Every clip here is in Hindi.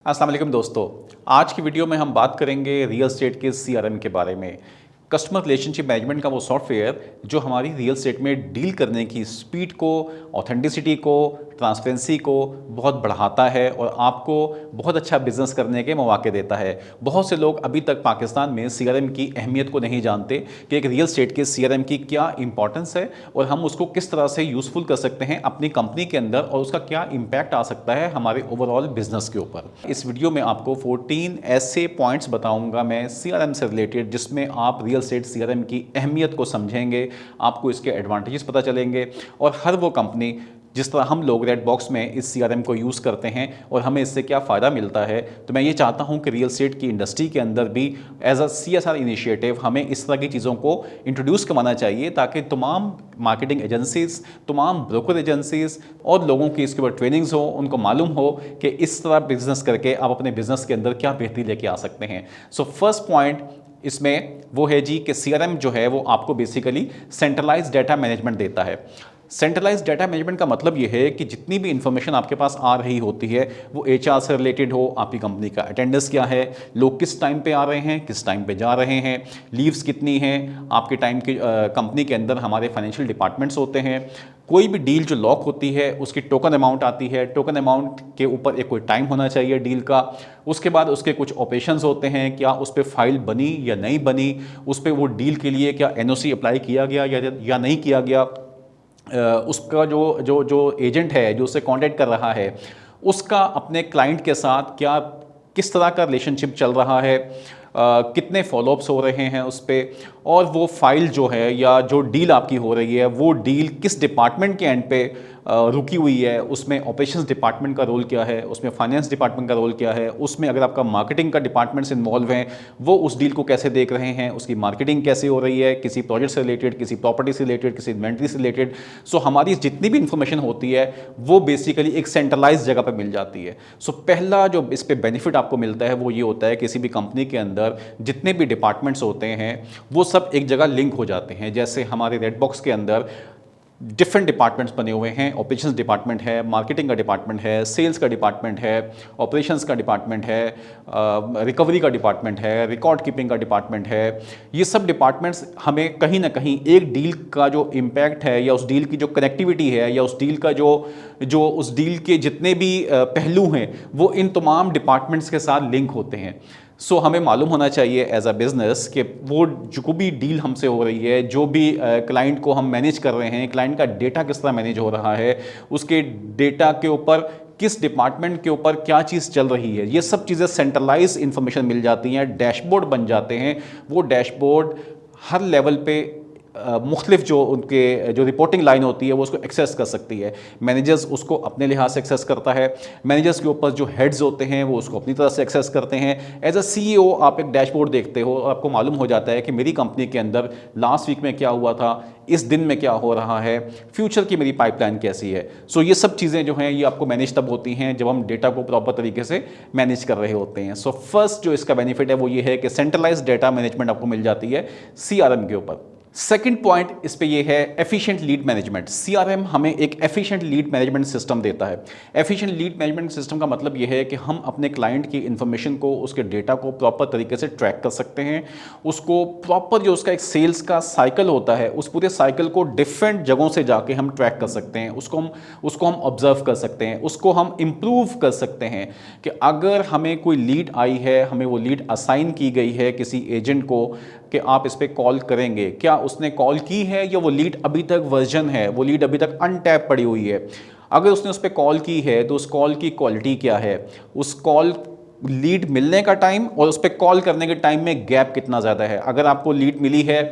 अस्सलाम वालेकुम दोस्तों। आज की वीडियो में हम बात करेंगे रियल एस्टेट के सीआरएम के बारे में। कस्टमर रिलेशनशिप मैनेजमेंट का वो सॉफ्टवेयर जो हमारी रियल एस्टेट में डील करने की स्पीड को, ऑथेंटिसिटी को, ट्रांसपेरेंसी को बहुत बढ़ाता है और आपको बहुत अच्छा बिजनेस करने के मौके देता है। बहुत से लोग अभी तक पाकिस्तान में सीआरएम की अहमियत को नहीं जानते कि एक रियल एस्टेट के सीआरएम की क्या इंपॉर्टेंस है और हम उसको किस तरह से यूज़फुल कर सकते हैं अपनी कंपनी के अंदर और उसका क्या इम्पैक्ट आ सकता है हमारे ओवरऑल बिजनेस के ऊपर। इस वीडियो में आपको 14 ऐसे पॉइंट्स बताऊंगा मैं सीआरएम से रिलेटेड, जिसमें आप रियल एस्टेट सीआरएम की अहमियत को समझेंगे, आपको इसके एडवांटेजेस पता चलेंगे और हर वो कंपनी जिस तरह हम लोग रेड बॉक्स में इस सीआरएम को यूज़ करते हैं और हमें इससे क्या फ़ायदा मिलता है। तो मैं ये चाहता हूं कि रियल एस्टेट की इंडस्ट्री के अंदर भी एज अ सीएसआर इनिशिएटिव हमें इस तरह की चीज़ों को इंट्रोड्यूस करवाना चाहिए ताकि तमाम मार्केटिंग एजेंसीज, तमाम ब्रोकर एजेंसीज और लोगों की इसके ऊपर ट्रेनिंग्स हो, उनको मालूम हो कि इस तरह बिजनेस करके आप अपने बिजनेस के अंदर क्या बेहतरी लेके आ सकते हैं। सो फर्स्ट पॉइंट इसमें वो है जी कि सीआरएम जो है वो आपको बेसिकली सेंट्रलाइज्ड डाटा मैनेजमेंट देता है। सेंट्रलाइज्ड डाटा मैनेजमेंट का मतलब ये है कि जितनी भी इंफॉर्मेशन आपके पास आ रही होती है वो एचआर से रिलेटेड हो, आपकी कंपनी का अटेंडेंस क्या है, लोग किस टाइम पे आ रहे हैं, किस टाइम पे जा रहे हैं, लीव्स कितनी हैं, आपके टाइम की कंपनी के अंदर हमारे फाइनेंशियल डिपार्टमेंट्स होते हैं, कोई भी डील जो लॉक होती है उसकी टोकन अमाउंट आती है, टोकन अमाउंट के ऊपर एक कोई टाइम होना चाहिए डील का। उसके बाद उसके कुछ ऑपरेशंस होते हैं, क्या उस पर फाइल बनी या नहीं बनी, उस पर वो डील के लिए क्या एनओसी अप्लाई किया गया या नहीं किया गया, उसका जो जो जो एजेंट है जो उससे कांटेक्ट कर रहा है उसका अपने क्लाइंट के साथ क्या किस तरह का रिलेशनशिप चल रहा है, कितने फॉलोअप्स हो रहे हैं उस पर, और वो फाइल जो है या जो डील आपकी हो रही है वो डील किस डिपार्टमेंट के एंड पे रुकी हुई है, उसमें ऑपरेशंस डिपार्टमेंट का रोल क्या है, उसमें फाइनेंस डिपार्टमेंट का रोल क्या है, उसमें अगर आपका मार्केटिंग का डिपार्टमेंट्स इन्वॉल्व हैं वो उस डील को कैसे देख रहे हैं, उसकी मार्केटिंग कैसे हो रही है, किसी प्रोजेक्ट से रिलेटेड, किसी प्रॉपर्टी से रिलेटेड, किसी इन्वेंट्री से रिलेटेड। सो हमारी जितनी भी इंफॉर्मेशन होती है वो बेसिकली एक सेंट्रलाइज जगह पर मिल जाती है। सो पहला जो इस पर बेनिफिट आपको मिलता है वो ये होता है किसी भी कंपनी के अंदर जितने भी डिपार्टमेंट्स होते हैं वो सब एक जगह लिंक हो जाते हैं। जैसे हमारे रेड बॉक्स के अंदर डिफरेंट डिपार्टमेंट्स बने हुए हैं, ऑपरेशंस डिपार्टमेंट है, मार्केटिंग का डिपार्टमेंट है, सेल्स का डिपार्टमेंट है, ऑपरेशंस का डिपार्टमेंट है, रिकवरी का डिपार्टमेंट है, रिकॉर्ड कीपिंग का डिपार्टमेंट है। ये सब डिपार्टमेंट्स हमें कहीं ना कहीं एक डील का जो इम्पैक्ट है या उस डील की जो कनेक्टिविटी है या उस डील का जो उस डील के जितने भी पहलू हैं वो इन तमाम डिपार्टमेंट्स के साथ लिंक होते हैं। सो हमें मालूम होना चाहिए एज अ बिज़नेस कि वो जो भी डील हमसे हो रही है, जो भी क्लाइंट को हम मैनेज कर रहे हैं, क्लाइंट का डेटा किस तरह मैनेज हो रहा है, उसके डेटा के ऊपर किस डिपार्टमेंट के ऊपर क्या चीज़ चल रही है, ये सब चीज़ें सेंट्रलाइज इंफॉर्मेशन मिल जाती हैं, डैशबोर्ड बन जाते हैं। वो डैशबोर्ड हर लेवल पे मुख्तलिफ जो उनके जो रिपोर्टिंग लाइन होती है वो उसको एक्सेस कर सकती है। मैनेजर्स उसको अपने लिहाज से एक्सेस करता है, मैनेजर्स के ऊपर जो हेड्स होते हैं वो उसको अपनी तरह से एक्सेस करते हैं। एज अ सीईओ आप एक डैशबोर्ड देखते हो और आपको मालूम हो जाता है कि मेरी कंपनी के अंदर लास्ट वीक में क्या हुआ था, इस दिन में क्या हो रहा है, फ्यूचर की मेरी पाइपलाइन कैसी है। सो ये सब चीज़ें जो हैं ये आपको मैनेज तब होती हैं जब हम डेटा को प्रॉपर तरीके से मैनेज कर रहे होते हैं। सो फर्स्ट जो इसका बेनिफिट है वो ये है कि सेंट्रलाइज डेटा मैनेजमेंट आपको मिल जाती है सीआरएम के ऊपर। सेकंड पॉइंट इस पे ये है एफिशिएंट लीड मैनेजमेंट। सीआरएम हमें एक एफिशिएंट लीड मैनेजमेंट सिस्टम देता है। एफिशिएंट लीड मैनेजमेंट सिस्टम का मतलब ये है कि हम अपने क्लाइंट की इंफॉर्मेशन को, उसके डेटा को प्रॉपर तरीके से ट्रैक कर सकते हैं, उसको प्रॉपर जो उसका एक सेल्स का साइकिल होता है उस पूरे साइकिल को डिफरेंट जगहों से जाके हम ट्रैक कर सकते हैं, उसको हम ऑब्जर्व कर सकते हैं, उसको हम इम्प्रूव कर सकते हैं कि अगर हमें कोई लीड आई है, हमें वो लीड असाइन की गई है किसी एजेंट को कि आप इस पर कॉल करेंगे, क्या उसने कॉल की है या वो लीड अभी तक वर्जन है, वो लीड अभी तक अनटैप पड़ी हुई है। अगर उसने उस पर कॉल की है तो उस कॉल की क्वालिटी क्या है, उस कॉल लीड मिलने का टाइम और उस पर कॉल करने के टाइम में गैप कितना ज़्यादा है। अगर आपको लीड मिली है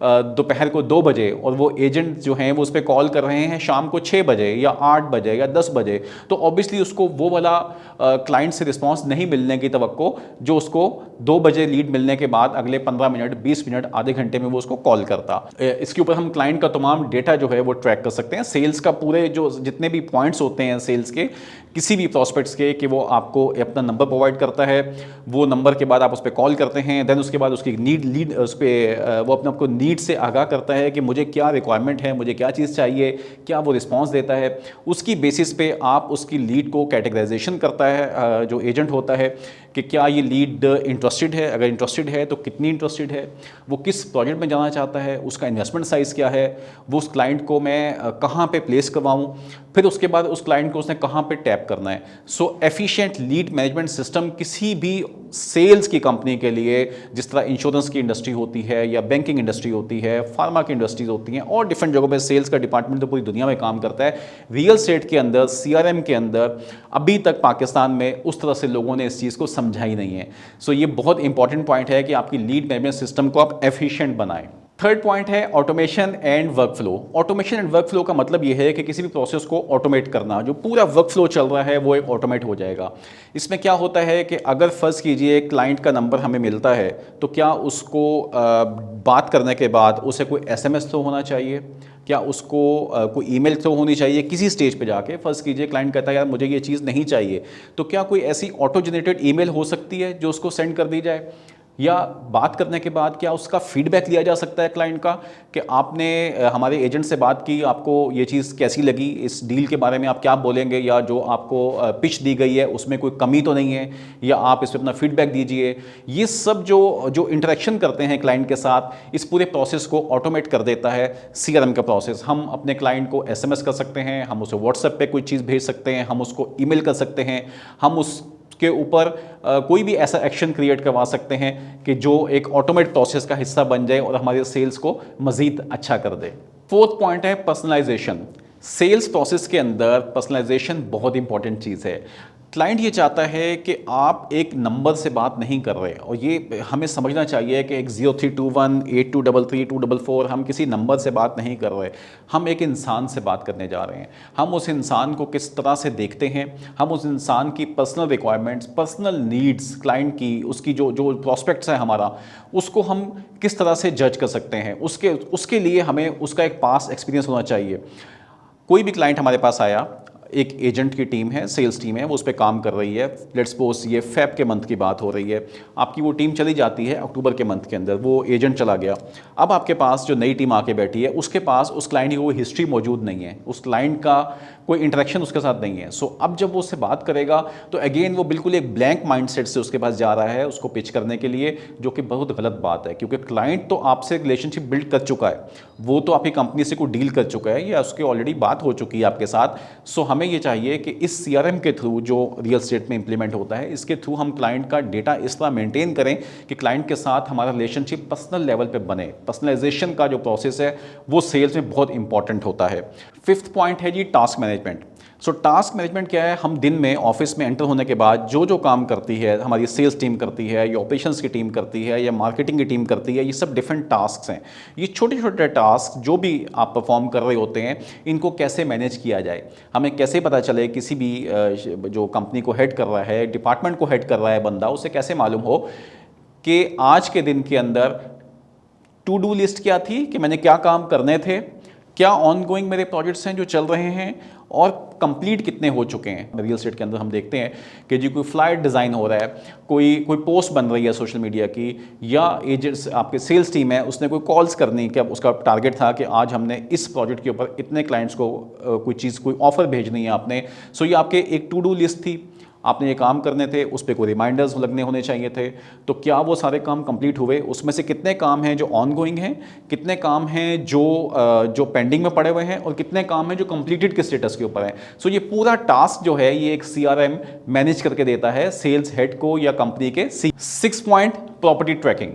दोपहर को 2 बजे और वो एजेंट जो हैं वो उस पर कॉल कर रहे हैं शाम को 6 बजे या 8 बजे या 10 बजे, तो ऑब्वियसली उसको वो वाला क्लाइंट से रिस्पांस नहीं मिलने की तवक्को जो उसको 2 बजे लीड मिलने के बाद अगले 15 मिनट, 20 मिनट, आधे घंटे में वो उसको कॉल करता। इसके ऊपर हम क्लाइंट का तमाम डेटा जो है वो ट्रैक कर सकते हैं। सेल्स का पूरे जो जितने भी पॉइंट्स होते हैं सेल्स के, किसी भी प्रॉस्पेक्ट्स के, कि वो आपको अपना नंबर प्रोवाइड करता है, वो नंबर के बाद आप उस पर कॉल करते हैं, देन उसके बाद उसकी लीड उस पर वो अपने आपको नीड से आगाह करता है कि मुझे क्या रिक्वायरमेंट है, मुझे क्या चीज़ चाहिए, क्या वो रिस्पॉन्स देता है। उसकी बेसिस पे आप उसकी लीड को कैटेगराइजेशन करता है जो एजेंट होता है कि क्या ये लीड इंटरेस्टेड है, अगर इंटरेस्टेड है तो कितनी इंटरेस्टेड है, वो किस प्रोजेक्ट में जाना चाहता है, उसका इन्वेस्टमेंट साइज़ क्या है, वो उस क्लाइंट को मैं कहाँ पे प्लेस करवाऊँ, फिर उसके बाद उस क्लाइंट को उसने कहाँ पे टैप करना है। सो एफिशिएंट लीड मैनेजमेंट सिस्टम किसी भी सेल्स की कंपनी के लिए, जिस तरह इंश्योरेंस की इंडस्ट्री होती है या बैंकिंग इंडस्ट्री होती है, फार्मा की इंडस्ट्रीज होती हैं और डिफरेंट जगहों पे सेल्स का डिपार्टमेंट तो पूरी दुनिया में काम करता है, रियल एस्टेट के अंदर सीआरएम के अंदर अभी तक पाकिस्तान में उस तरह से लोगों ने इस चीज़ को समझा ही नहीं है। सो ये बहुत इंपॉर्टेंट पॉइंट है कि आपकी लीड मैनेजमेंट सिस्टम को आप एफिशिएंट बनाएं। थर्ड पॉइंट है automation and workflow. Automation and workflow का मतलब यह है कि किसी भी प्रोसेस को ऑटोमेट करना, जो पूरा वर्कफ्लो चल रहा है वो एक ऑटोमेट हो जाएगा। इसमें क्या होता है कि अगर फर्ज कीजिए क्लाइंट का नंबर हमें मिलता है तो क्या उसको बात करने के बाद उसे कोई एसएमएस थ्रू होना चाहिए, क्या उसको कोई ईमेल थ्रू होनी चाहिए किसी स्टेज पे जाके। फर्ज कीजिए क्लाइंट कहता है यार मुझे ये चीज़ नहीं चाहिए, तो क्या कोई ऐसी ऑटो जनरेटेड ईमेल हो सकती है जो उसको सेंड कर दी जाए, या बात करने के बाद क्या उसका फीडबैक लिया जा सकता है क्लाइंट का कि आपने हमारे एजेंट से बात की, आपको ये चीज़ कैसी लगी, इस डील के बारे में आप क्या बोलेंगे, या जो आपको पिच दी गई है उसमें कोई कमी तो नहीं है, या आप इस पर अपना फीडबैक दीजिए। ये सब जो इंटरेक्शन करते हैं क्लाइंट के साथ, इस पूरे प्रोसेस को ऑटोमेट कर देता है सीआरएम का प्रोसेस। हम अपने क्लाइंट को एसएमएस कर सकते हैं, हम उसे व्हाट्सएप पे कोई चीज़ भेज सकते हैं, हम उसको ईमेल कर सकते हैं, हम उस के ऊपर कोई भी ऐसा एक्शन क्रिएट करवा सकते हैं कि जो एक ऑटोमेट प्रोसेस का हिस्सा बन जाए और हमारे सेल्स को मज़ीद अच्छा कर दे। फोर्थ पॉइंट है पर्सनलाइजेशन। सेल्स प्रोसेस के अंदर पर्सनलाइजेशन बहुत इंपॉर्टेंट चीज़ है। क्लाइंट ये चाहता है कि आप एक नंबर से बात नहीं कर रहे, और ये हमें समझना चाहिए कि एक 0321 8233 244 हम किसी नंबर से बात नहीं कर रहे, हम एक इंसान से बात करने जा रहे हैं। हम उस इंसान को किस तरह से देखते हैं, हम उस इंसान की personal requirements, personal needs, client की उसकी जो जो प्रॉस्पेक्ट्स है हमारा, उसको हम किस तरह से जज कर सकते हैं, उसके लिए हमें उसका एक पास्ट एक्सपीरियंस होना चाहिए। कोई भी क्लाइंट हमारे पास आया, एक एजेंट की टीम है, सेल्स टीम है, वो उस पर काम कर रही है, लेट्स सपोज ये फेब के मंथ की बात हो रही है, आपकी वो टीम चली जाती है अक्टूबर के मंथ के अंदर, वो एजेंट चला गया। अब आपके पास जो नई टीम आके बैठी है उसके पास उस क्लाइंट की कोई हिस्ट्री मौजूद नहीं है, उस क्लाइंट का कोई इंटरेक्शन उसके साथ नहीं है। सो अब जब वो उससे बात करेगा तो अगेन वो बिल्कुल एक ब्लैंक माइंडसेट से उसके पास जा रहा है उसको पिच करने के लिए, जो कि बहुत गलत बात है, क्योंकि क्लाइंट तो आपसे रिलेशनशिप बिल्ड कर चुका है, वो तो आपकी कंपनी से कोई डील कर चुका है या उसकी ऑलरेडी बात हो चुकी है आपके साथ। सो हमें ये चाहिए कि इस सीआरएम के थ्रू जो रियल एस्टेट में इंप्लीमेंट होता है, इसके थ्रू हम क्लाइंट का डेटा इस तरह मेंटेन करें कि क्लाइंट के साथ हमारा रिलेशनशिप पर्सनल लेवल पे बने। पर्सनलाइजेशन का जो प्रोसेस है वो सेल्स में बहुत इंपॉर्टेंट होता है। फिफ्थ पॉइंट है जी task management. So task management क्या है, हम दिन में ऑफिस में एंटर होने के बाद जो जो काम करती है हमारी सेल्स टीम करती है, या ऑपरेशंस की टीम करती है, या मार्केटिंग की टीम करती है, ये सब डिफरेंट टास्क हैं। ये छोटे छोटे टास्क जो भी आप परफॉर्म कर रहे होते हैं, इनको कैसे मैनेज किया जाए, हमें कैसे पता चले, किसी भी जो कंपनी को हेड कर रहा है, डिपार्टमेंट को हेड कर रहा है बंदा, उसे कैसे मालूम हो कि आज के दिन के अंदर टू डू लिस्ट क्या थी, कि मैंने क्या काम करने थे, क्या ऑनगोइंग मेरे प्रोजेक्ट्स हैं जो चल रहे हैं, और कंप्लीट कितने हो चुके हैं। रियल एस्टेट के अंदर हम देखते हैं कि जी कोई फ्लायर डिज़ाइन हो रहा है, कोई पोस्ट बन रही है सोशल मीडिया की, या एजेंट्स आपके सेल्स टीम है उसने कोई कॉल्स करनी, कि उसका टारगेट था कि आज हमने इस प्रोजेक्ट के ऊपर इतने क्लाइंट्स को कोई ऑफर भेजनी है आपने। सो ये आपके एक टू डू लिस्ट थी, आपने ये काम करने थे, उस पर कोई रिमाइंडर्स लगने होने चाहिए थे। तो क्या वो सारे काम कंप्लीट हुए, उसमें से कितने काम हैं जो ऑनगोइंग हैं, कितने काम हैं जो पेंडिंग में पड़े हुए हैं, और कितने काम हैं जो कंप्लीटेड के स्टेटस के ऊपर हैं। सो ये पूरा टास्क जो है ये एक सीआरएम मैनेज करके देता है सेल्स हेड को या कंपनी के। 6 पॉइंट प्रॉपर्टी ट्रैकिंग।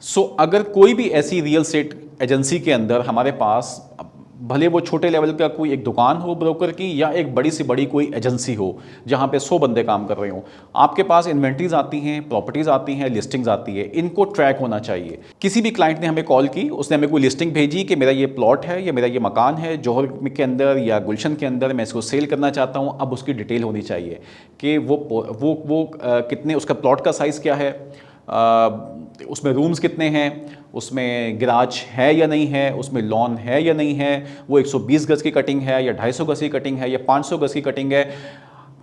सो अगर कोई भी ऐसी रियल एस्टेट एजेंसी के अंदर हमारे पास, भले वो छोटे लेवल का कोई एक दुकान हो ब्रोकर की, या एक बड़ी से बड़ी कोई एजेंसी हो जहाँ पे 100 बंदे काम कर रहे हो, आपके पास इन्वेंट्रीज आती हैं, प्रॉपर्टीज आती हैं, लिस्टिंग्स आती है, इनको ट्रैक होना चाहिए। किसी भी क्लाइंट ने हमें कॉल की, उसने हमें कोई लिस्टिंग भेजी कि मेरा ये प्लॉट है या मेरा ये मकान है जौहर के अंदर या गुलशन के अंदर, मैं इसको सेल करना चाहता हूँ। अब उसकी डिटेल होनी चाहिए कि वो कितने, उसका प्लॉट का साइज़ क्या है, उसमें रूम्स कितने हैं, उसमें गैराज है या नहीं है, उसमें लॉन है या नहीं है, वो 120 गज की कटिंग है या 250 गज की कटिंग है या 500 गज की कटिंग है,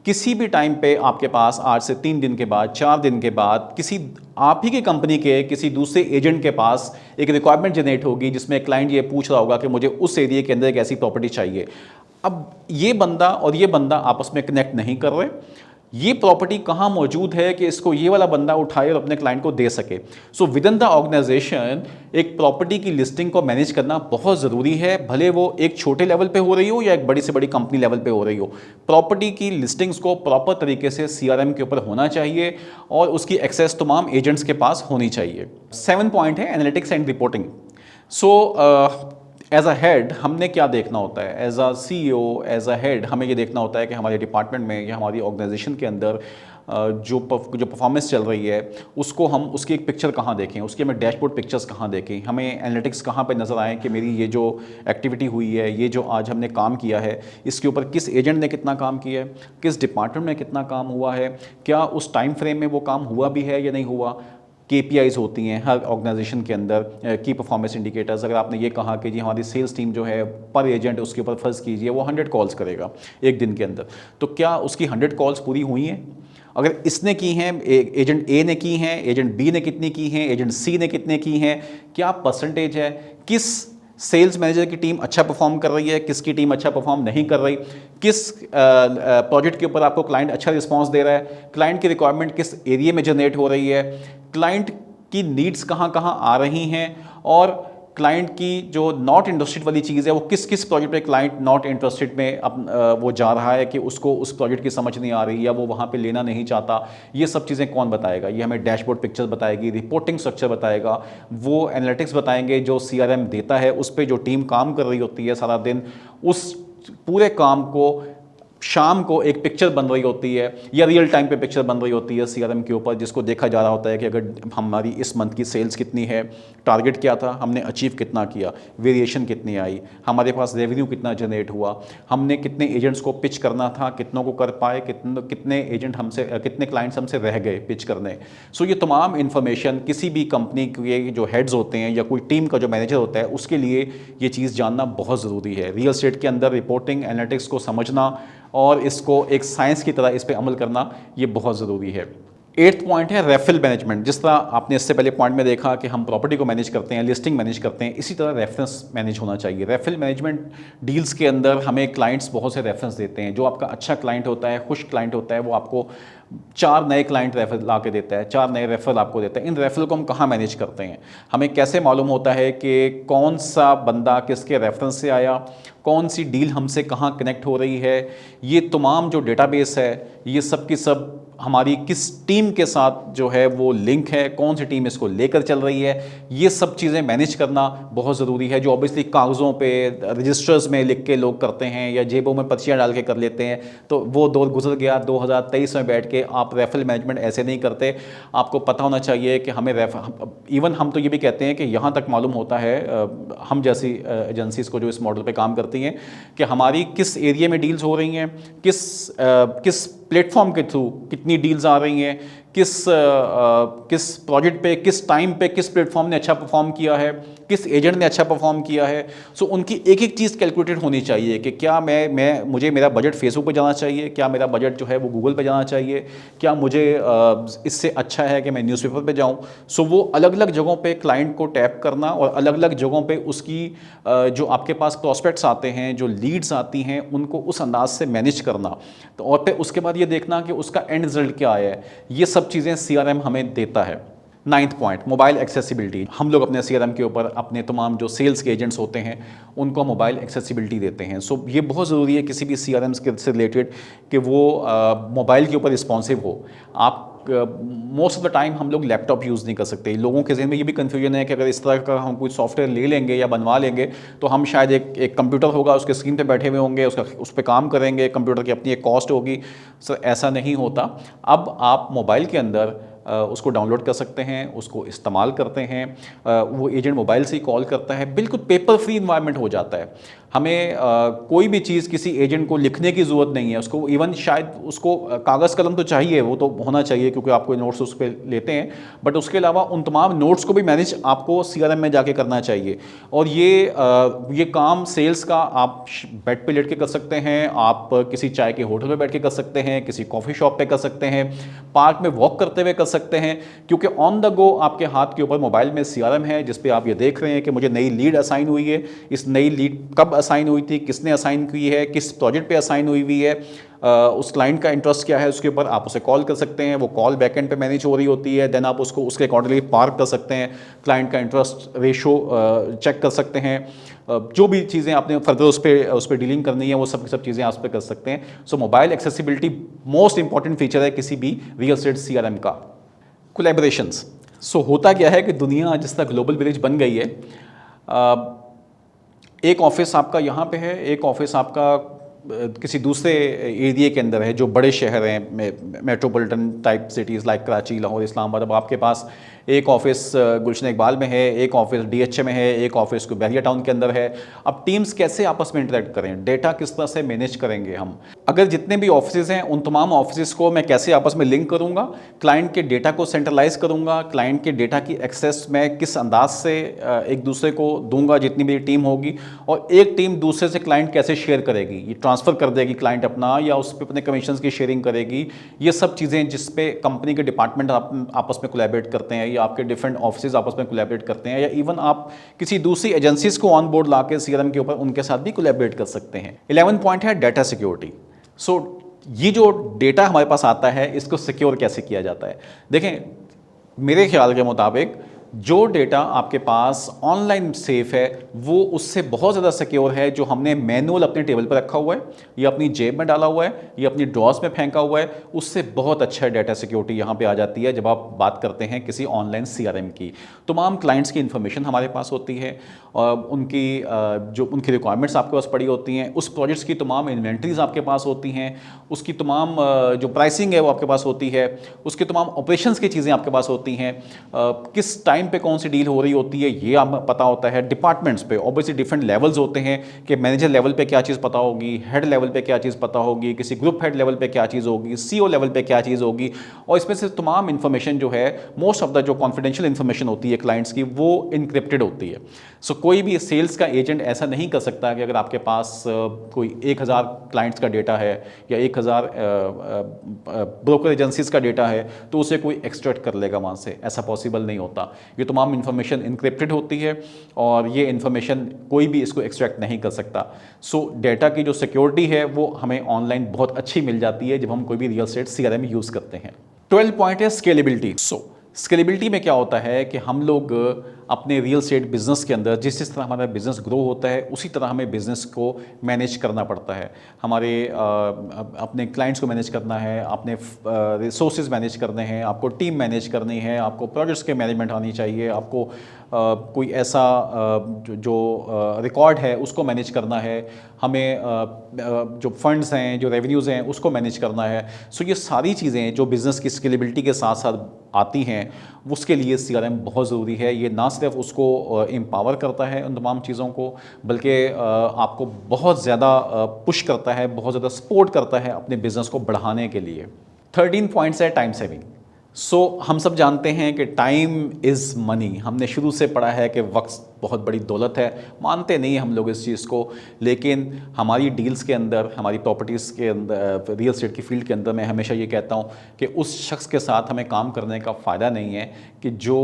किसी भी टाइम पे आपके पास आज से 3 दिन के बाद, 4 दिन के बाद किसी आप ही की कंपनी के किसी दूसरे एजेंट के पास एक रिक्वायरमेंट जनरेट होगी जिसमें क्लाइंट ये पूछ रहा होगा कि मुझे उस एरिया के अंदर एक ऐसी प्रॉपर्टी चाहिए। अब ये बंदा और ये बंदा आपस में कनेक्ट नहीं कर रहे, ये प्रॉपर्टी कहाँ मौजूद है कि इसको ये वाला बंदा उठाए और अपने क्लाइंट को दे सके। So within the organisation एक प्रॉपर्टी की लिस्टिंग को मैनेज करना बहुत ज़रूरी है, भले वो एक छोटे लेवल पे हो रही हो या एक बड़ी से बड़ी कंपनी लेवल पे हो रही हो। प्रॉपर्टी की लिस्टिंग्स को प्रॉपर तरीके से CRM के ऊपर होना चाहिए और उसकी एक्सेस तमाम एजेंट्स के पास होनी चाहिए। 7 पॉइंट है analytics and reporting. So as a head हमने क्या देखना होता है, as a CEO, as a head हमें ये देखना होता है कि हमारे डिपार्टमेंट में या हमारी ऑर्गेनाइजेशन के अंदर जो परफॉर्मेंस चल रही है उसको हम उसकी एक पिक्चर कहाँ देखें, उसकी हमें डैशबोर्ड पिक्चर्स कहाँ देखें, हमें एनालिटिक्स कहाँ पे नज़र आए कि मेरी ये जो एक्टिविटी हुई है, ये जो आज हमने काम किया है, इसके ऊपर किस एजेंट ने कितना काम किया है, किस डिपार्टमेंट में कितना काम हुआ है, क्या उस टाइम फ्रेम में वो काम हुआ भी है या नहीं हुआ। KPIs होती हैं हर ऑर्गेनाइजेशन के अंदर, की परफॉर्मेंस इंडिकेटर्स। अगर आपने ये कहा कि जी हमारी सेल्स टीम जो है पर एजेंट उसके ऊपर फ़र्ज़ कीजिए वो 100 कॉल्स करेगा एक दिन के अंदर, तो क्या उसकी 100 कॉल्स पूरी हुई हैं? अगर इसने की हैं, एजेंट A ने की हैं, एजेंट B ने कितनी की हैं, एजेंट C ने कितने की हैं, क्या परसेंटेज है, किस सेल्स मैनेजर की टीम अच्छा परफॉर्म कर रही है, किसकी टीम अच्छा परफॉर्म नहीं कर रही, किस प्रोजेक्ट के ऊपर आपको क्लाइंट अच्छा रिस्पांस दे रहा है, क्लाइंट की रिक्वायरमेंट किस एरिया में जनरेट हो रही है, क्लाइंट की नीड्स कहाँ कहाँ आ रही हैं, और क्लाइंट की जो नॉट इंटरेस्टेड वाली चीज़ है वो किस किस प्रोजेक्ट पे क्लाइंट नॉट इंटरेस्टेड में वो जा रहा है कि उसको उस प्रोजेक्ट की समझ नहीं आ रही या वो वहाँ पे लेना नहीं चाहता। ये सब चीज़ें कौन बताएगा? ये हमें डैशबोर्ड पिक्चर्स बताएगी, रिपोर्टिंग स्ट्रक्चर बताएगा, वो एनालिटिक्स बताएंगे जो CRM देता है, उस पर जो टीम काम कर रही होती है सारा दिन, उस पूरे काम को शाम को एक पिक्चर बन रही होती है या रियल टाइम पे पिक्चर बन रही होती है CRM के ऊपर, जिसको देखा जा रहा होता है कि अगर हमारी इस मंथ की सेल्स कितनी है, टारगेट क्या था, हमने अचीव कितना किया, वेरिएशन कितनी आई, हमारे पास रेवेन्यू कितना जनरेट हुआ, हमने कितने एजेंट्स को पिच करना था, कितनों को कर पाए, कितने एजेंट हमसे, कितने क्लाइंट्स हमसे रह गए पिच करने। सो ये तमाम इन्फॉर्मेशन किसी भी कंपनी के जो हेड्स होते हैं या कोई टीम का जो मैनेजर होता है उसके लिए ये चीज़ जानना बहुत ज़रूरी है। रियल एस्टेट के अंदर रिपोर्टिंग एनालिटिक्स को समझना और इसको एक साइंस की तरह इस पे अमल करना ये बहुत ज़रूरी है। 8th पॉइंट है रेफरल मैनेजमेंट। जिस तरह आपने इससे पहले पॉइंट में देखा कि हम प्रॉपर्टी को मैनेज करते हैं, लिस्टिंग मैनेज करते हैं, इसी तरह रेफरेंस मैनेज होना चाहिए। रेफरल मैनेजमेंट डील्स के अंदर हमें क्लाइंट्स बहुत से रेफरेंस देते हैं। जो आपका अच्छा क्लाइंट होता है, खुश क्लाइंट होता है, वो आपको 4 नए क्लाइंट रेफर ला के देता है, 4 नए रेफरल आपको देता है। इन रेफरल को हम कहाँ मैनेज करते हैं? हमें कैसे मालूम होता है कि कौन सा बंदा किसके रेफरेंस से आया, कौन सी डील हमसे कहाँ कनेक्ट हो रही है, ये तमाम जो डेटाबेस है ये सब की सब हमारी किस टीम के साथ जो है वो लिंक है, कौन सी टीम इसको लेकर चल रही है, ये सब चीज़ें मैनेज करना बहुत ज़रूरी है। जो ऑब्वियसली कागज़ों पे रजिस्टर्स में लिख के लोग करते हैं या जेबों में पर्चियाँ डाल के कर लेते हैं, तो वो दौर गुजर गया। 2023 में बैठ के आप रेफरल मैनेजमेंट ऐसे नहीं करते। आपको पता होना चाहिए कि हमें इवन हम तो ये भी कहते हैं कि यहाँ तक मालूम होता है हम जैसी एजेंसीज़ को जो इस मॉडल पे काम करती हैं कि हमारी किस एरिया में डील्स हो रही हैं, किस प्लेटफॉर्म के थ्रू कितनी डील्स आ रही हैं, किस प्रोजेक्ट पे, किस टाइम पे, किस प्लेटफॉर्म ने अच्छा परफॉर्म किया है, किस एजेंट ने अच्छा परफॉर्म किया है। सो उनकी एक एक चीज़ कैलकुलेटेड होनी चाहिए कि क्या मुझे मेरा बजट फेसबुक पे जाना चाहिए, क्या मेरा बजट जो है वो गूगल पे जाना चाहिए, क्या मुझे इससे अच्छा है कि मैं न्यूज़पेपर पे जाऊं। सो वो अलग अलग जगहों पे क्लाइंट को टैप करना और अलग अलग जगहों पे उसकी जो आपके पास प्रॉस्पेक्ट्स आते हैं, जो लीड्स आती हैं, उनको उस अंदाज से मैनेज करना। तो और फिर उसके बाद ये देखना कि उसका एंड रिजल्ट क्या आया है। ये सब चीज़ें CRM हमें देता है। 9th point mobile accessibility. हम लोग अपने CRM के ऊपर अपने तमाम जो सेल्स के एजेंट्स होते हैं उनको मोबाइल एक्सेसिबिलिटी देते हैं। सो ये बहुत ज़रूरी है किसी भी CRM से रिलेटेड कि वो मोबाइल के ऊपर रिस्पॉन्सिव हो। आप मोस्ट ऑफ द टाइम हम लोग लैपटॉप यूज़ नहीं कर सकते। लोगों के जहन में ये भी कन्फ्यूजन है कि अगर इस तरह का हम कोई सॉफ्टवेयर ले लेंगे या बनवा लेंगे तो हम शायद एक कंप्यूटर होगा, उसके स्क्रीन पे बैठे हुए होंगे, उस पर काम करेंगे, कंप्यूटर की अपनी एक कॉस्ट होगी। सर ऐसा नहीं होता। अब आप मोबाइल के अंदर उसको डाउनलोड कर सकते हैं, उसको इस्तेमाल करते हैं, वो एजेंट मोबाइल से ही कॉल करता है, बिल्कुल पेपर फ्री इन्वायरमेंट हो जाता है। हमें कोई भी चीज़ किसी एजेंट को लिखने की ज़रूरत नहीं है, उसको इवन शायद उसको कागज़ कलम तो चाहिए, वो तो होना चाहिए क्योंकि आप कोई नोट्स उस पर लेते हैं, बट उसके अलावा उन तमाम नोट्स को भी मैनेज आपको सीआरएम में जाके करना चाहिए। और ये काम सेल्स का आप बेड पे लेट के कर सकते हैं, आप किसी चाय के होटल में बैठ के कर सकते हैं, किसी कॉफ़ी शॉप पे कर सकते हैं, पार्क में वॉक करते हुए कर सकते हैं, क्योंकि ऑन द गो आपके हाथ के ऊपर मोबाइल में सीआरएम है जिस पे आप ये देख रहे हैं कि मुझे नई लीड असाइन हुई है, इस नई लीड कब असाइन हुई थी, किसने असाइन की है, किस प्रोजेक्ट पे असाइन हुई है, उस क्लाइंट का इंटरेस्ट क्या है, उसके ऊपर आप उसे कॉल कर सकते हैं, वो कॉल बैकएंड पे मैनेज हो रही होती है, देन आप उसको उसके अकॉर्डिंगली पार्क कर सकते हैं, क्लाइंट का इंटरेस्ट रेशो चेक कर सकते हैं, जो भी चीज़ें आपने फर्दर उस पर डीलिंग करनी है वो सब चीज़ें आप उस पर कर सकते हैं। So mobile accessibility most important feature है किसी भी रियल एस्टेट सीआरएम का। कोलैबोरेशंस, सो होता क्या है कि दुनिया जिस तरह ग्लोबल विलेज बन गई है, एक ऑफिस आपका यहाँ पे है, एक ऑफिस आपका किसी दूसरे एरिया के अंदर है जो बड़े शहर हैं, metropolitan type cities like Karachi, Lahore, Islamabad. अब आपके पास एक ऑफिस गुलशन इकबाल में है, एक ऑफिस डीएचए में है, एक ऑफिस को बहरिया टाउन के अंदर है। अब टीम्स कैसे आपस में इंटरेक्ट करें, डेटा किस तरह से मैनेज करेंगे हम, अगर जितने भी ऑफिस हैं उन तमाम ऑफिस को मैं कैसे आपस में लिंक करूंगा, क्लाइंट के डेटा को सेंट्रलाइज करूंगा, क्लाइंट के डेटा की एक्सेस मैं किस अंदाज से एक दूसरे को दूंगा जितनी मेरी टीम होगी, और एक टीम दूसरे से क्लाइंट कैसे शेयर करेगी, ये ट्रांसफ़र कर देगी क्लाइंट अपना या उस पर अपने कमीशंस की शेयरिंग करेगी। ये सब चीज़ें जिस पे कंपनी के डिपार्टमेंट आपस में कोलैबोरेट करते हैं या आपके डिफरेंट ऑफिस आपस में कोलैबोरेट करते हैं, या इवन आप किसी दूसरी एजेंसीज को ऑन बोर्ड ला के सीआरएम के ऊपर उनके साथ भी कोलैबोरेट कर सकते हैं। 11 पॉइंट है डाटा सिक्योरिटी। सो ये जो डेटा हमारे पास आता है इसको सिक्योर कैसे किया जाता है। देखें, मेरे ख्याल के मुताबिक जो डेटा आपके पास ऑनलाइन सेफ है वो उससे बहुत ज़्यादा सिक्योर है जो हमने मैनुअल अपने टेबल पर रखा हुआ है या अपनी जेब में डाला हुआ है या अपनी ड्रॉर्स में फेंका हुआ है, उससे बहुत अच्छा डेटा सिक्योरिटी यहाँ पे आ जाती है। जब आप बात करते हैं किसी ऑनलाइन सीआरएम की, तमाम क्लाइंट्स की इन्फॉर्मेशन हमारे पास होती है, उनकी जो उनकी रिक्वायरमेंट्स आपके पास पड़ी होती हैं, उस प्रोजेक्ट्स की तमाम इन्वेंट्रीज आपके पास होती हैं, उसकी तमाम जो प्राइसिंग है वो आपके पास होती है, उसकी तमाम ऑपरेशंस की चीज़ें आपके पास होती हैं, किस टाइम पे कौन सी डील हो रही होती है ये आप पता होता है। डिपार्टमेंट्स पे ऑब्वियसली डिफरेंट लेवल्स होते हैं कि मैनेजर लेवल पे क्या चीज़ पता होगी, हेड लेवल पे क्या चीज़ पता होगी, किसी ग्रुप हेड लेवल पे क्या चीज़ होगी, सीईओ लेवल पे क्या चीज़ होगी, और इसमें से तमाम इन्फॉर्मेशन जो है, मोस्ट ऑफ द जो कॉन्फिडेंशियल इन्फॉर्मेशन होती है क्लाइंट्स की, वो इनक्रिप्टेड होती है। सो कोई भी सेल्स का एजेंट ऐसा नहीं कर सकता कि अगर आपके पास कोई 1000 क्लाइंट्स का डेटा है या 1000 ब्रोकर एजेंसीज का डेटा है तो उसे कोई एक्सट्रैक्ट कर लेगा वहाँ से, ऐसा पॉसिबल नहीं होता। ये तमाम इन्फॉर्मेशन इनक्रिप्टेड होती है और ये इन्फॉर्मेशन कोई भी इसको एक्सट्रैक्ट नहीं कर सकता। सो डेटा की जो सिक्योरिटी है वो हमें ऑनलाइन बहुत अच्छी मिल जाती है जब हम कोई भी रियल एस्टेट सीआरएम यूज़ करते हैं। 12 पॉइंट है स्केलेबिलिटी। सो स्केलेबिलिटी में क्या होता है कि हम लोग अपने रियल एस्टेट बिजनेस के अंदर जिस तरह हमारा बिजनेस ग्रो होता है उसी तरह हमें बिजनेस को मैनेज करना पड़ता है। हमारे अपने क्लाइंट्स को मैनेज करना है, अपने रिसोर्सेज मैनेज करने हैं, आपको टीम मैनेज करनी है, आपको प्रोजेक्ट्स के मैनेजमेंट आनी चाहिए, आपको कोई ऐसा जो रिकॉर्ड है उसको मैनेज करना है, हमें जो फंड्स हैं, जो रेवेन्यूज़ हैं उसको मैनेज करना है। सो ये सारी चीज़ें जो बिज़नेस की स्केलेबिलिटी के साथ साथ आती हैं उसके लिए सीआरएम बहुत ज़रूरी है। ये ना सिर्फ उसको एम्पावर करता है उन तमाम चीज़ों को, बल्कि आपको बहुत ज़्यादा पुश करता है, बहुत ज़्यादा सपोर्ट करता है अपने बिज़नेस को बढ़ाने के लिए। 13 पॉइंट्स है टाइम सेविंग। सो हम सब जानते हैं कि टाइम इज़ मनी। हमने शुरू से पढ़ा है कि वक्त बहुत बड़ी दौलत है, मानते नहीं हम लोग इस चीज़ को, लेकिन हमारी डील्स के अंदर, हमारी प्रॉपर्टीज़ के अंदर, रियल एस्टेट की फील्ड के अंदर मैं हमेशा ये कहता हूँ कि उस शख्स के साथ हमें काम करने का फ़ायदा नहीं है कि जो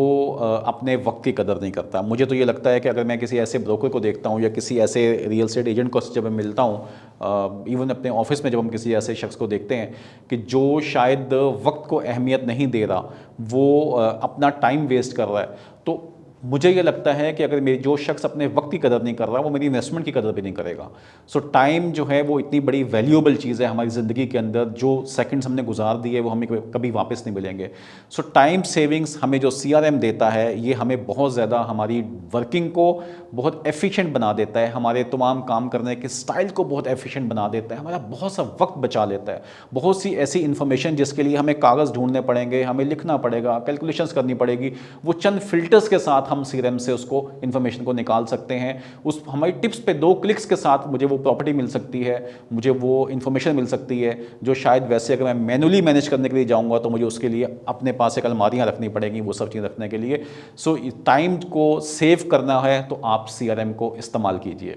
अपने वक्त की कदर नहीं करता। मुझे तो ये लगता है कि अगर मैं किसी ऐसे ब्रोकर को देखता हूँ या किसी ऐसे रियल एस्टेट एजेंट को जब मैं मिलता हूँ, इवन अपने ऑफिस में जब हम किसी ऐसे शख्स को देखते हैं कि जो शायद वक्त को अहमियत नहीं दे रहा, वो अपना टाइम वेस्ट कर रहा है, तो मुझे ये लगता है कि अगर मेरी जो शख्स अपने वक्त की कदर नहीं कर रहा वो मेरी इन्वेस्टमेंट की कदर भी नहीं करेगा। सो टाइम जो है वो इतनी बड़ी वैल्यूएबल चीज़ है हमारी ज़िंदगी के अंदर, जो सेकंड्स हमने गुजार दिए वो हमें कभी वापस नहीं मिलेंगे। सो टाइम सेविंग्स हमें जो सीआरएम देता है ये हमें बहुत ज़्यादा हमारी वर्किंग को बहुत एफिशिएंट बना देता है, हमारे तमाम काम करने के स्टाइल को बहुत एफिशिएंट बना देता है, हमारा बहुत सा वक्त बचा लेता है। बहुत सी ऐसी इन्फॉर्मेशन जिसके लिए हमें कागज़ ढूंढने पड़ेंगे, हमें लिखना पड़ेगा, कैलकुलेशंस करनी पड़ेगी, वो चंद फिल्टर्स के साथ साथ हम CRM से उसको इन्फॉर्मेशन को निकाल सकते हैं। उस हमारी टिप्स पे 2 क्लिक्स के साथ मुझे वो प्रॉपर्टी मिल सकती है, मुझे वो इन्फॉर्मेशन मिल सकती है, जो शायद वैसे अगर मैं मैनुअली मैनेज करने के लिए जाऊँगा तो मुझे उसके लिए अपने पास एक अलमारियाँ रखनी पड़ेंगी वो सब चीज़ रखने के लिए। सो टाइम को सेव करना है तो आप CRM को इस्तेमाल कीजिए।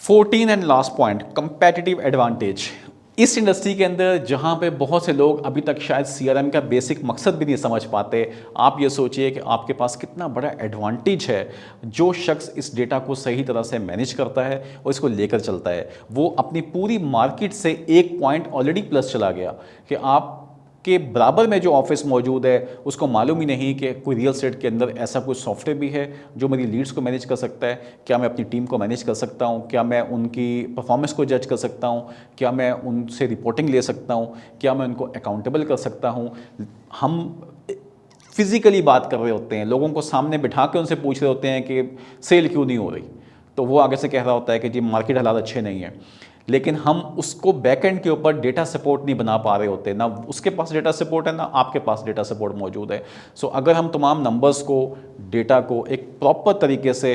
14 and last point, competitive advantage. इस इंडस्ट्री के अंदर जहां पे बहुत से लोग अभी तक शायद CRM का बेसिक मकसद भी नहीं समझ पाते, आप ये सोचिए कि आपके पास कितना बड़ा एडवांटेज है। जो शख्स इस डेटा को सही तरह से मैनेज करता है और इसको लेकर चलता है, वो अपनी पूरी मार्केट से एक पॉइंट ऑलरेडी प्लस चला गया कि आप के बराबर में जो ऑफिस मौजूद है उसको मालूम ही नहीं कि कोई रियल एस्टेट के अंदर ऐसा कोई सॉफ्टवेयर भी है जो मेरी लीड्स को मैनेज कर सकता है। क्या मैं अपनी टीम को मैनेज कर सकता हूँ? क्या मैं उनकी परफॉर्मेंस को जज कर सकता हूँ? क्या मैं उनसे रिपोर्टिंग ले सकता हूँ? क्या मैं उनको अकाउंटेबल कर सकता हूँ? हम फिजिकली बात कर रहे होते हैं, लोगों को सामने बिठा के उनसे पूछ रहे होते हैं कि सेल क्यों नहीं हो रही, तो वो आगे से कह रहा होता है कि जी मार्केट हालात अच्छे नहीं हैं। लेकिन हम उसको बैकएंड के ऊपर डेटा सपोर्ट नहीं बना पा रहे होते, ना उसके पास डेटा सपोर्ट है ना आपके पास डेटा सपोर्ट मौजूद है। सो अगर हम तमाम नंबर्स को, डेटा को एक प्रॉपर तरीके से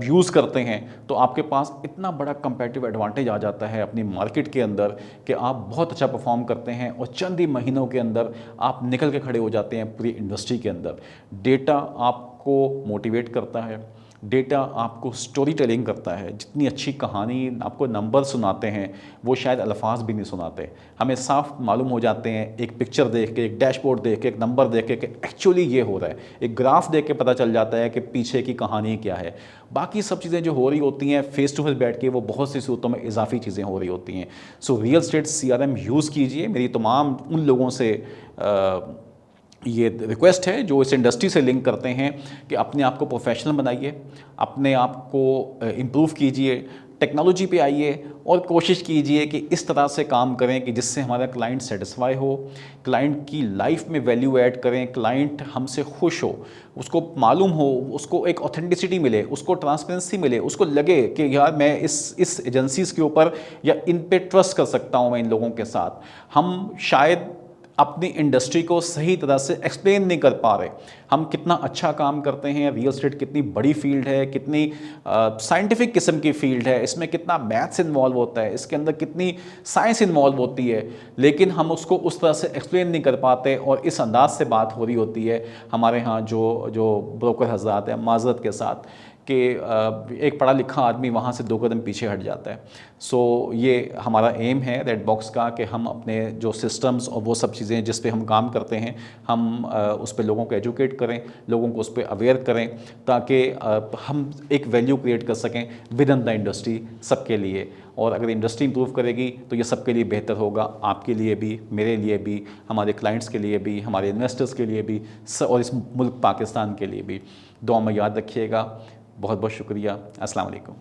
यूज़ करते हैं तो आपके पास इतना बड़ा कंपेटिटिव एडवांटेज आ जाता है अपनी मार्केट के अंदर कि आप बहुत अच्छा परफॉर्म करते हैं और चंद ही महीनों के अंदर आप निकल के खड़े हो जाते हैं पूरी इंडस्ट्री के अंदर। डेटा आपको मोटिवेट करता है, डेटा आपको स्टोरी टेलिंग करता है। जितनी अच्छी कहानी आपको नंबर सुनाते हैं वो शायद अल्फाज भी नहीं सुनाते, हमें साफ मालूम हो जाते हैं एक पिक्चर देख के, एक डैशबोर्ड देख के, एक नंबर देख के कि एक्चुअली ये हो रहा है। एक ग्राफ देख के पता चल जाता है कि पीछे की कहानी क्या है। बाकी सब चीज़ें जो हो रही होती हैं फेस टू फेस बैठ के, वो बहुत सी सूरतों में इजाफी चीज़ें हो रही होती हैं। So real estate CRM use कीजिए। मेरी तमाम उन लोगों से ये रिक्वेस्ट है जो इस इंडस्ट्री से लिंक करते हैं कि अपने आप को प्रोफेशनल बनाइए, अपने आप को इम्प्रूव कीजिए, टेक्नोलॉजी पे आइए और कोशिश कीजिए कि इस तरह से काम करें कि जिससे हमारा क्लाइंट सेटिस्फाई हो, क्लाइंट की लाइफ में वैल्यू ऐड करें, क्लाइंट हमसे खुश हो, उसको मालूम हो, उसको एक ऑथेंटिसिटी मिले, उसको ट्रांसपेरेंसी मिले, उसको लगे कि यार मैं इस एजेंसीज़ के ऊपर या इन पे ट्रस्ट कर सकता हूँ मैं इन लोगों के साथ। हम शायद अपनी इंडस्ट्री को सही तरह से एक्सप्लेन नहीं कर पा रहे, हम कितना अच्छा काम करते हैं, रियल एस्टेट कितनी बड़ी फील्ड है, कितनी साइंटिफिक किस्म की फील्ड है, इसमें कितना मैथ्स इन्वॉल्व होता है, इसके अंदर कितनी साइंस इन्वॉल्व होती है, लेकिन हम उसको उस तरह से एक्सप्लेन नहीं कर पाते और इस अंदाज से बात हो रही होती है हमारे यहाँ जो ब्रोकर हजरात हैं माजरत के साथ कि एक पढ़ा लिखा आदमी वहाँ से 2 कदम पीछे हट जाता है। सो ये हमारा एम है रेड बॉक्स का कि हम अपने जो सिस्टम्स और वो सब चीज़ें जिस पे हम काम करते हैं हम उस पे लोगों को एजुकेट करें, लोगों को उस पे अवेयर करें, ताकि हम एक वैल्यू क्रिएट कर सकें विद इन द इंडस्ट्री सबके लिए। और अगर इंडस्ट्री इंप्रूव करेगी तो ये सबके लिए बेहतर होगा, आपके लिए भी, मेरे लिए भी, हमारे क्लाइंट्स के लिए भी, हमारे इन्वेस्टर्स के लिए भी और इस मुल्क पाकिस्तान के लिए भी। दुआ में याद रखिएगा। बहुत बहुत शुक्रिया। अस्सलाम वालेकुम।